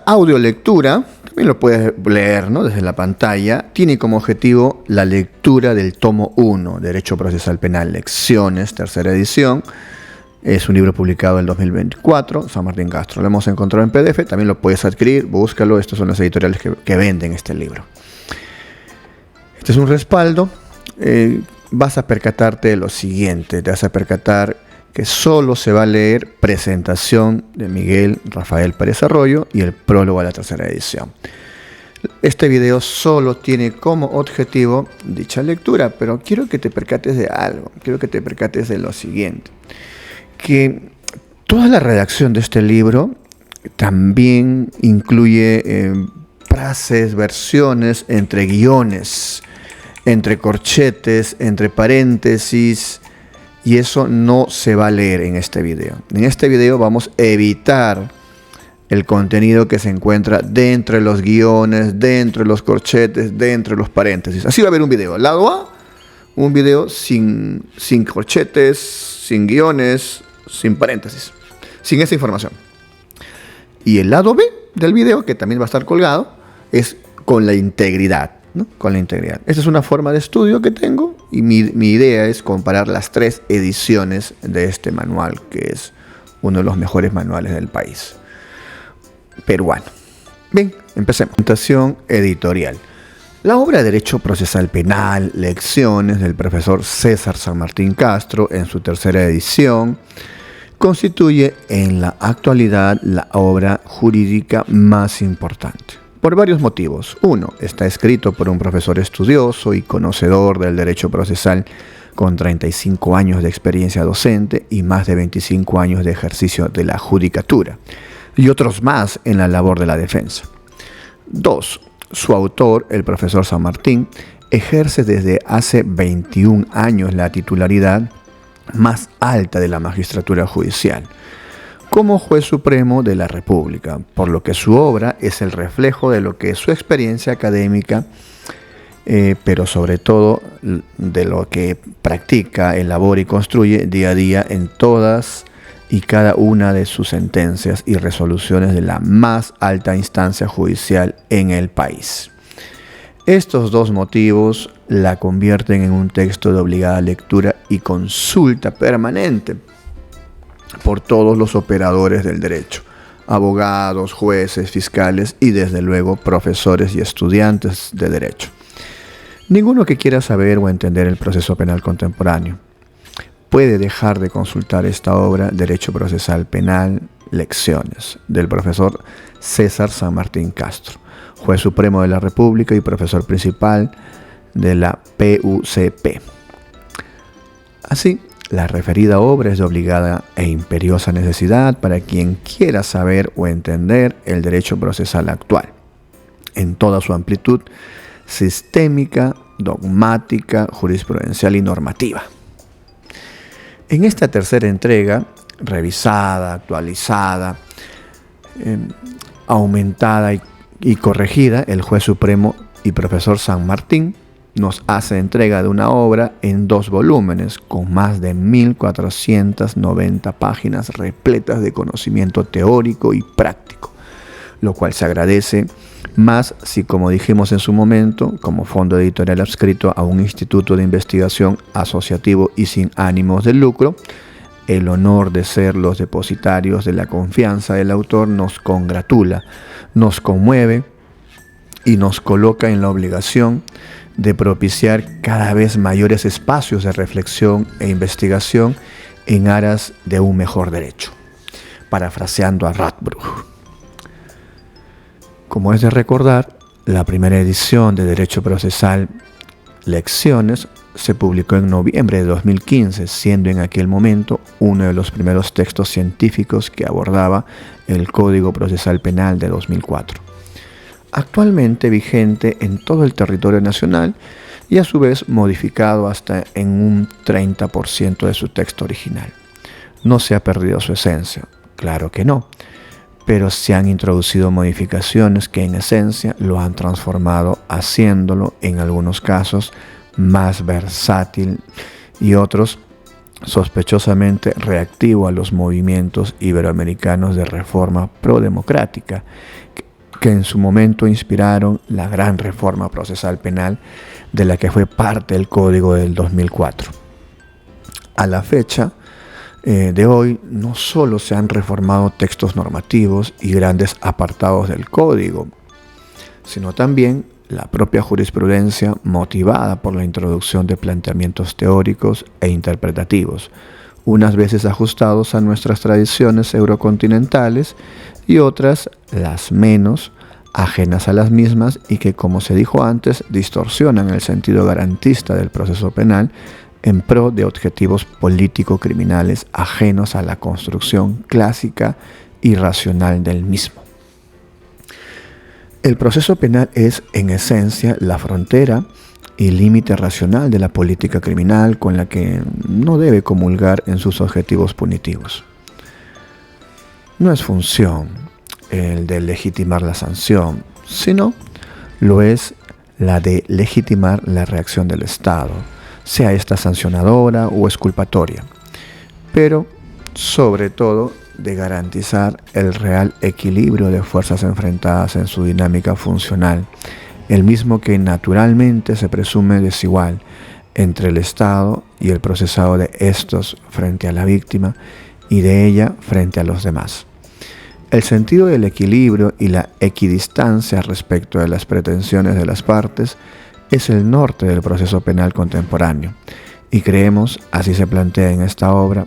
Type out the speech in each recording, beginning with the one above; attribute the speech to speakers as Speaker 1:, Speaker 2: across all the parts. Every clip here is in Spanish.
Speaker 1: audiolectura, también lo puedes leer, ¿no?, desde la pantalla, tiene como objetivo la lectura del tomo 1, Derecho Procesal Penal, Lecciones, tercera edición. Es un libro publicado en 2024, San Martín Castro. Lo hemos encontrado en PDF, también lo puedes adquirir, búscalo. Estos son las editoriales que venden este libro. Este es un respaldo. Vas a percatarte de lo siguiente. Te vas a percatar que solo se va a leer presentación de Miguel Rafael Pérez Arroyo y el prólogo a la tercera edición. Este video solo tiene como objetivo dicha lectura, pero quiero que te percates de algo. Quiero que te percates de lo siguiente. Que toda la redacción de este libro también incluye frases, versiones entre guiones, entre corchetes, entre paréntesis, y eso no se va a leer en este video. En este video vamos a evitar el contenido que se encuentra dentro de los guiones, dentro de los corchetes, dentro de los paréntesis. Así va a haber un video. Lado A, un video sin corchetes, sin guiones, sin paréntesis, sin esa información. Y el lado B del video, que también va a estar colgado, es con la integridad, ¿no? Con la integridad. Esta es una forma de estudio que tengo y mi idea es comparar las 3 ediciones de este manual, que es uno de los mejores manuales del país peruano. Bien, empecemos. Presentación editorial. La obra de Derecho Procesal Penal, Lecciones, del profesor César San Martín Castro, en su tercera edición, constituye en la actualidad la obra jurídica más importante, por varios motivos. Uno, está escrito por un profesor estudioso y conocedor del derecho procesal con 35 años de experiencia docente y más de 25 años de ejercicio de la judicatura, y otros más en la labor de la defensa. 2. Su autor, el profesor San Martín, ejerce desde hace 21 años la titularidad más alta de la magistratura judicial, como juez supremo de la República, por lo que su obra es el reflejo de lo que es su experiencia académica, pero sobre todo de lo que practica, elabora y construye día a día en todas y cada una de sus sentencias y resoluciones de la más alta instancia judicial en el país. Estos 2 motivos la convierten en un texto de obligada lectura y consulta permanente por todos los operadores del derecho, abogados, jueces, fiscales y desde luego profesores y estudiantes de derecho. Ninguno que quiera saber o entender el proceso penal contemporáneo puede dejar de consultar esta obra, Derecho Procesal Penal, Lecciones, del profesor César San Martín Castro, juez supremo de la República y profesor principal de la PUCP. Así, la referida obra es de obligada e imperiosa necesidad para quien quiera saber o entender el derecho procesal actual, en toda su amplitud sistémica, dogmática, jurisprudencial y normativa. En esta tercera entrega, revisada, actualizada, aumentada y corregida, el juez supremo y profesor San Martín nos hace entrega de una obra en 2 volúmenes con más de 1490 páginas repletas de conocimiento teórico y práctico, lo cual se agradece más si, como dijimos en su momento, como fondo editorial adscrito a un instituto de investigación asociativo y sin ánimos de lucro, el honor de ser los depositarios de la confianza del autor nos congratula, nos conmueve y nos coloca en la obligación de propiciar cada vez mayores espacios de reflexión e investigación en aras de un mejor derecho, parafraseando a Radbruch. Como es de recordar, la primera edición de Derecho Procesal Lecciones se publicó en noviembre de 2015, siendo en aquel momento uno de los primeros textos científicos que abordaba el Código Procesal Penal de 2004. Actualmente vigente en todo el territorio nacional y a su vez modificado hasta en un 30% de su texto original. No se ha perdido su esencia, claro que no, pero se han introducido modificaciones que en esencia lo han transformado, haciéndolo en algunos casos más versátil y otros sospechosamente reactivo a los movimientos iberoamericanos de reforma prodemocrática que en su momento inspiraron la gran reforma procesal penal de la que fue parte el Código del 2004. A la fecha de hoy, no solo se han reformado textos normativos y grandes apartados del Código, sino también la propia jurisprudencia motivada por la introducción de planteamientos teóricos e interpretativos, unas veces ajustados a nuestras tradiciones eurocontinentales y otras, las menos, ajenas a las mismas y que, como se dijo antes, distorsionan el sentido garantista del proceso penal en pro de objetivos político-criminales ajenos a la construcción clásica y racional del mismo. El proceso penal es, en esencia, la frontera y límite racional de la política criminal con la que no debe comulgar en sus objetivos punitivos. No es función el de legitimar la sanción, sino lo es la de legitimar la reacción del Estado, sea esta sancionadora o exculpatoria, pero sobre todo de garantizar el real equilibrio de fuerzas enfrentadas en su dinámica funcional, el mismo que naturalmente se presume desigual entre el Estado y el procesado de estos frente a la víctima y de ella frente a los demás. El sentido del equilibrio y la equidistancia respecto de las pretensiones de las partes es el norte del proceso penal contemporáneo, y creemos, así se plantea en esta obra.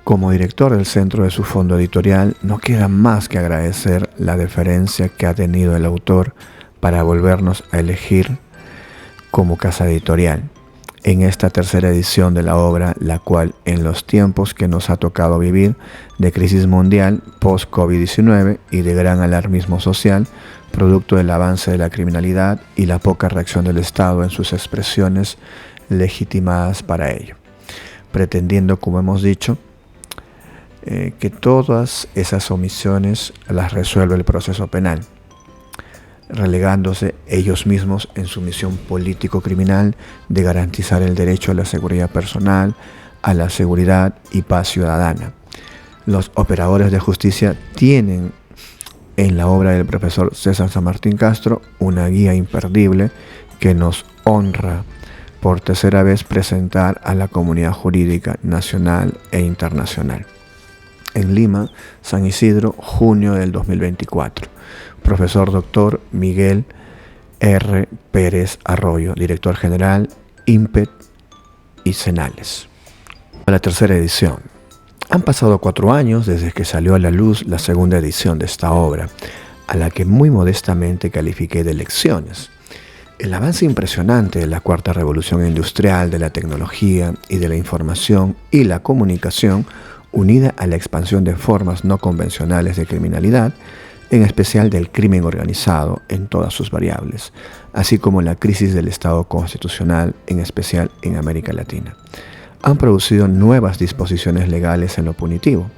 Speaker 1: Como director del centro de su fondo editorial, no queda más que agradecer la deferencia que ha tenido el autor para volvernos a elegir como casa editorial en esta tercera edición de la obra, la cual, en los tiempos que nos ha tocado vivir de crisis mundial post-COVID-19 y de gran alarmismo social, producto del avance de la criminalidad y la poca reacción del Estado en sus expresiones legitimadas para ello, pretendiendo, como hemos dicho, que todas esas omisiones las resuelve el proceso penal, relegándose ellos mismos en su misión político-criminal de garantizar el derecho a la seguridad personal, a la seguridad y paz ciudadana. Los operadores de justicia tienen en la obra del profesor César San Martín Castro una guía imperdible que nos honra por tercera vez presentar a la comunidad jurídica nacional e internacional. En Lima, San Isidro, junio del 2024. Profesor Dr. Miguel R. Pérez Arroyo, Director General, INPET y Cenales. A la tercera edición. Han pasado 4 años desde que salió a la luz la segunda edición de esta obra, a la que muy modestamente califiqué de lecciones. El avance impresionante de la cuarta revolución industrial, de la tecnología y de la información y la comunicación, unida a la expansión de formas no convencionales de criminalidad, en especial del crimen organizado en todas sus variables, así como la crisis del Estado constitucional, en especial en América Latina, han producido nuevas disposiciones legales en lo punitivo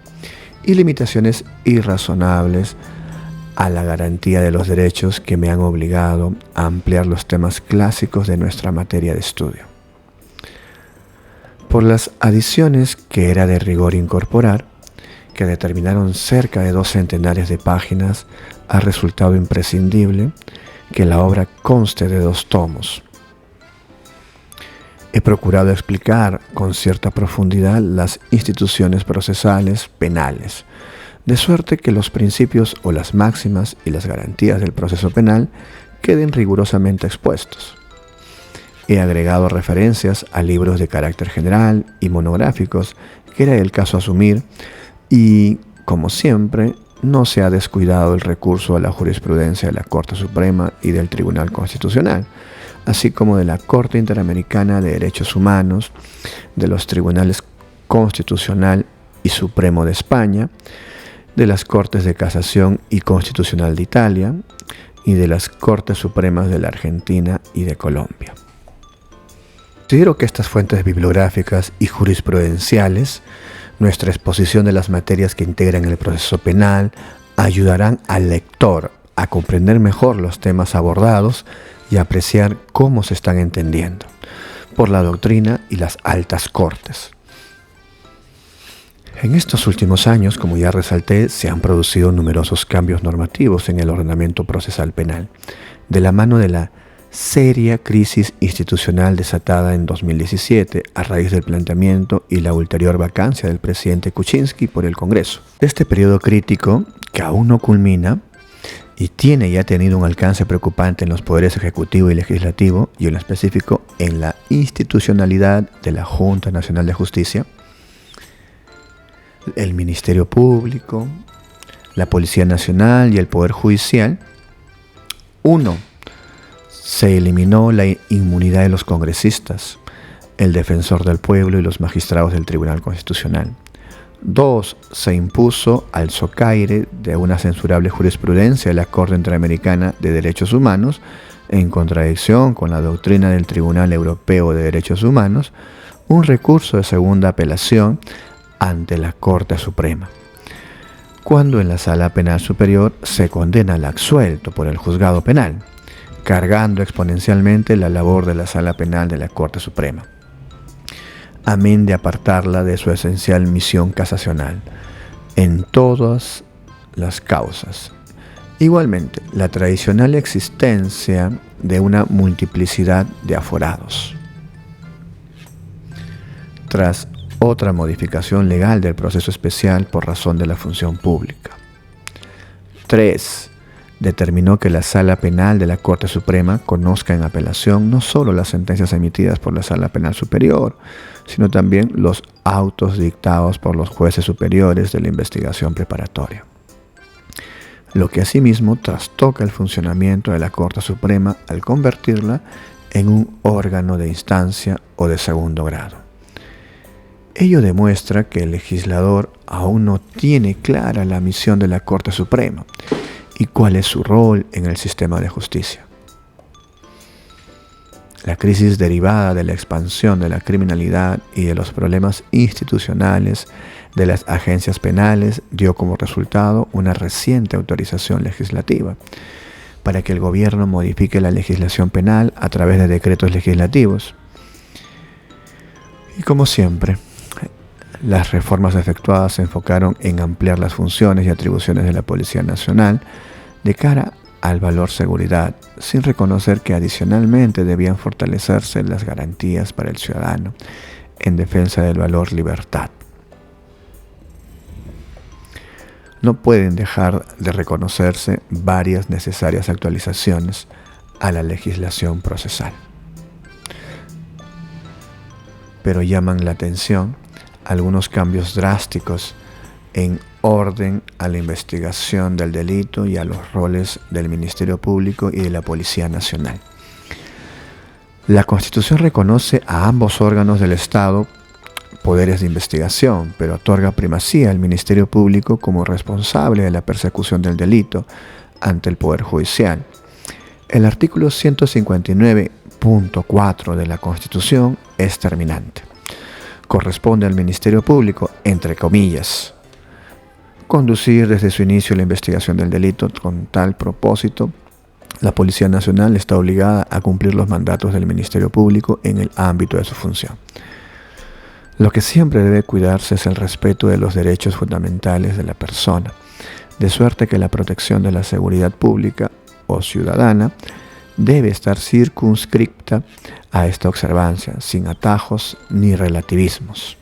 Speaker 1: y limitaciones irrazonables a la garantía de los derechos que me han obligado a ampliar los temas clásicos de nuestra materia de estudio. Por las adiciones que era de rigor incorporar, que determinaron cerca de 2 centenares de páginas, ha resultado imprescindible que la obra conste de 2 tomos. He procurado explicar con cierta profundidad las instituciones procesales penales, de suerte que los principios o las máximas y las garantías del proceso penal queden rigurosamente expuestos. He agregado referencias a libros de carácter general y monográficos que era el caso asumir, y, como siempre, no se ha descuidado el recurso a la jurisprudencia de la Corte Suprema y del Tribunal Constitucional, así como de la Corte Interamericana de Derechos Humanos, de los Tribunales Constitucional y Supremo de España, de las Cortes de Casación y Constitucional de Italia y de las Cortes Supremas de la Argentina y de Colombia. Considero que estas fuentes bibliográficas y jurisprudenciales, nuestra exposición de las materias que integran el proceso penal, ayudarán al lector a comprender mejor los temas abordados y apreciar cómo se están entendiendo por la doctrina y las altas cortes. En estos últimos años, como ya resalté, se han producido numerosos cambios normativos en el ordenamiento procesal penal, de la mano de la seria crisis institucional desatada en 2017 a raíz del planteamiento y la ulterior vacancia del presidente Kuczynski por el Congreso. Este periodo crítico, que aún no culmina y tiene y ha tenido un alcance preocupante en los poderes ejecutivo y legislativo, y en lo específico en la institucionalidad de la Junta Nacional de Justicia, el Ministerio Público, la Policía Nacional y el Poder Judicial. 1. Se eliminó la inmunidad de los congresistas, el defensor del pueblo y los magistrados del Tribunal Constitucional. 2. Se impuso al socaire de una censurable jurisprudencia de la Corte Interamericana de Derechos Humanos, en contradicción con la doctrina del Tribunal Europeo de Derechos Humanos, un recurso de segunda apelación ante la Corte Suprema, cuando en la Sala Penal Superior se condena al absuelto por el juzgado penal, cargando exponencialmente la labor de la Sala Penal de la Corte Suprema, amén de apartarla de su esencial misión casacional en todas las causas. Igualmente, la tradicional existencia de una multiplicidad de aforados. Tras otra modificación legal del proceso especial por razón de la función pública. 3. Determinó que la Sala Penal de la Corte Suprema conozca en apelación no solo las sentencias emitidas por la Sala Penal Superior, sino también los autos dictados por los jueces superiores de la investigación preparatoria, lo que asimismo trastoca el funcionamiento de la Corte Suprema al convertirla en un órgano de instancia o de segundo grado. Ello demuestra que el legislador aún no tiene clara la misión de la Corte Suprema y cuál es su rol en el sistema de justicia. La crisis derivada de la expansión de la criminalidad y de los problemas institucionales de las agencias penales dio como resultado una reciente autorización legislativa para que el gobierno modifique la legislación penal a través de decretos legislativos. Y como siempre, las reformas efectuadas se enfocaron en ampliar las funciones y atribuciones de la Policía Nacional de cara al valor seguridad, sin reconocer que adicionalmente debían fortalecerse las garantías para el ciudadano en defensa del valor libertad. No pueden dejar de reconocerse varias necesarias actualizaciones a la legislación procesal, pero llaman la atención algunos cambios drásticos en orden a la investigación del delito y a los roles del Ministerio Público y de la Policía Nacional. La Constitución reconoce a ambos órganos del Estado poderes de investigación, pero otorga primacía al Ministerio Público como responsable de la persecución del delito ante el Poder Judicial. El artículo 159.4 de la Constitución es terminante. Corresponde al Ministerio Público, entre comillas, conducir desde su inicio la investigación del delito. Con tal propósito, la Policía Nacional está obligada a cumplir los mandatos del Ministerio Público en el ámbito de su función. Lo que siempre debe cuidarse es el respeto de los derechos fundamentales de la persona, de suerte que la protección de la seguridad pública o ciudadana debe estar circunscripta a esta observancia, sin atajos ni relativismos.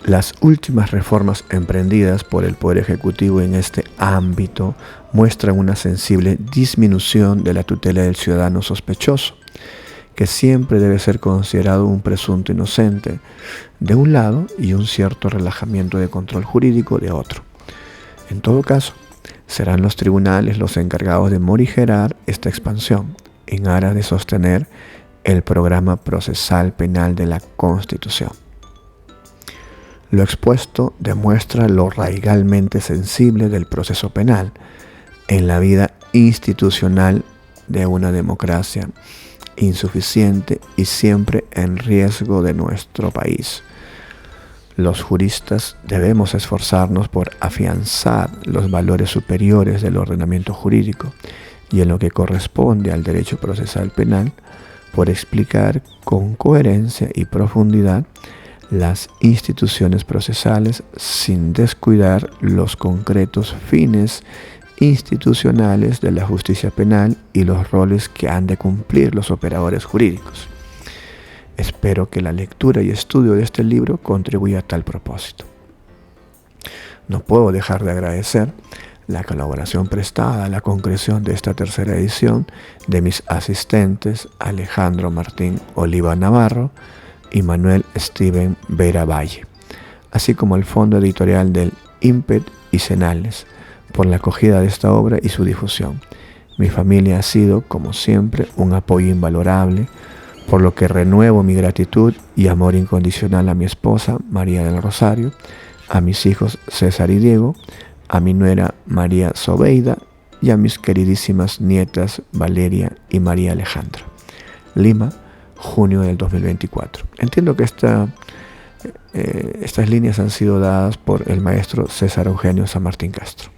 Speaker 1: Las últimas reformas emprendidas por el Poder Ejecutivo en este ámbito muestran una sensible disminución de la tutela del ciudadano sospechoso, que siempre debe ser considerado un presunto inocente de un lado y un cierto relajamiento de control jurídico de otro. En todo caso, serán los tribunales los encargados de morigerar esta expansión en aras de sostener el programa procesal penal de la Constitución. Lo expuesto demuestra lo radicalmente sensible del proceso penal en la vida institucional de una democracia insuficiente y siempre en riesgo de nuestro país. Los juristas debemos esforzarnos por afianzar los valores superiores del ordenamiento jurídico y en lo que corresponde al derecho procesal penal, por explicar con coherencia y profundidad las instituciones procesales sin descuidar los concretos fines institucionales de la justicia penal y los roles que han de cumplir los operadores jurídicos. Espero que la lectura y estudio de este libro contribuya a tal propósito. No puedo dejar de agradecer la colaboración prestada a la concreción de esta tercera edición de mis asistentes Alejandro Martín Oliva Navarro y Manuel Steven Vera Valle, así como el fondo editorial del IMPET y Cenales, por la acogida de esta obra y su difusión. Mi familia ha sido, como siempre, un apoyo invalorable, por lo que renuevo mi gratitud y amor incondicional a mi esposa, María del Rosario, a mis hijos César y Diego, a mi nuera María Sobeida y a mis queridísimas nietas Valeria y María Alejandra. Lima, junio del 2024. Entiendo que estas líneas han sido dadas por el maestro César Eugenio San Martín Castro.